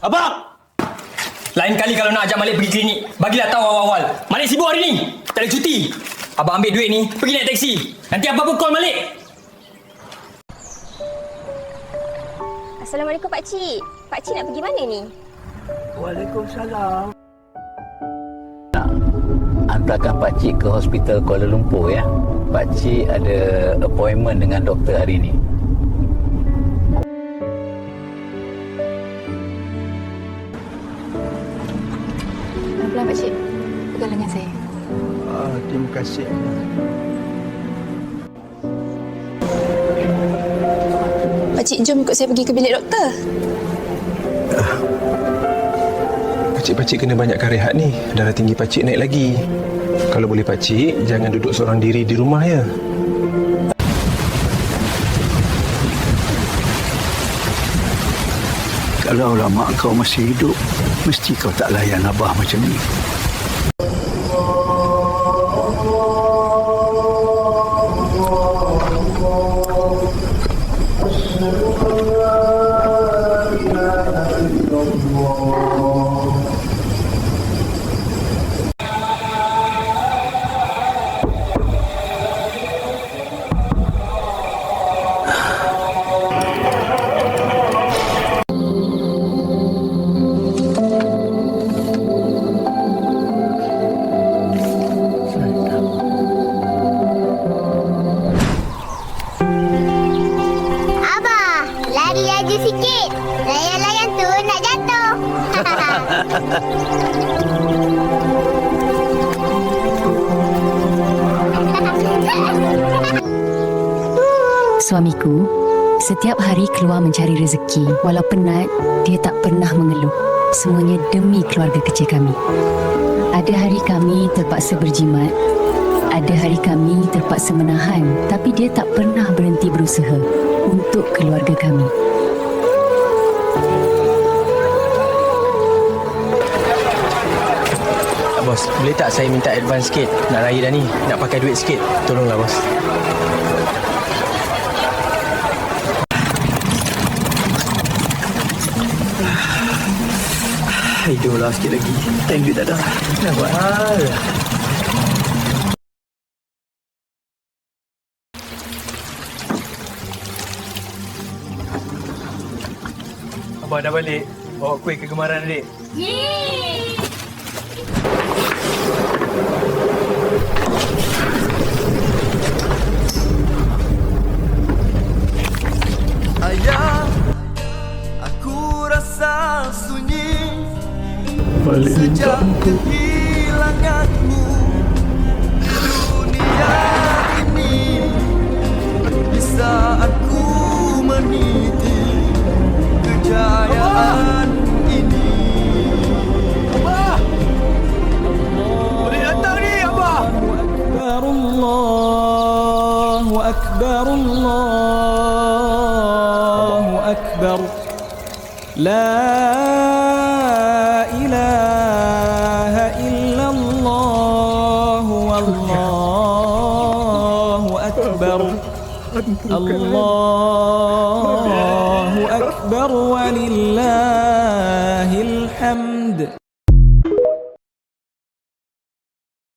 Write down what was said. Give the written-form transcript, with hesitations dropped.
Abang! Lain kali kalau nak ajak Malik pergi klinik, bagilah tahu awal-awal. Malik sibuk hari ni. Tak ada cuti. Abang ambil duit ni, pergi naik teksi. Nanti apa-apa call Malik. Assalamualaikum Pakcik. Pakcik nak pergi mana ni? Waalaikumsalam. Hantarkan pakcik ke hospital Kuala Lumpur ya. Pakcik ada appointment dengan doktor hari ini. Pelan-pelan Pakcik. Pegang lengan saya. Terima kasih. Pakcik, jom ikut saya pergi ke bilik doktor. Pakcik kena banyakkan rehat ni. Darah tinggi pakcik naik lagi. Kalau boleh pakcik, jangan duduk seorang diri di rumah ya. Kalau mak kau masih hidup, mesti kau tak layan abah macam ni. Sikit. Layang-layang tu nak jatuh. Suamiku setiap hari keluar mencari rezeki. Walau penat, dia tak pernah mengeluh. Semuanya demi keluarga kecil kami. Ada hari kami terpaksa berjimat. Ada hari kami terpaksa menahan. Tapi dia tak pernah berhenti berusaha untuk keluarga kami. Bos, boleh tak saya minta advance sikit? Nak raya dah ni, nak pakai duit sikit. Tolonglah bos. Tidurlah sikit lagi. Time duit tak ada. Nak buat hal. Abang dah balik. Bawa kuih kegemaran adik. Yeay! Ayah, aku rasa sunyi Balik sejak kehilanganmu. Dunia ini di saat ku meniti kejayaan ini. Abah! Boleh datang ni, Abah! Allahu Akbar, Allahu Akbar. La ilaha illallah, wallahu akbar. Allahu akbar walillah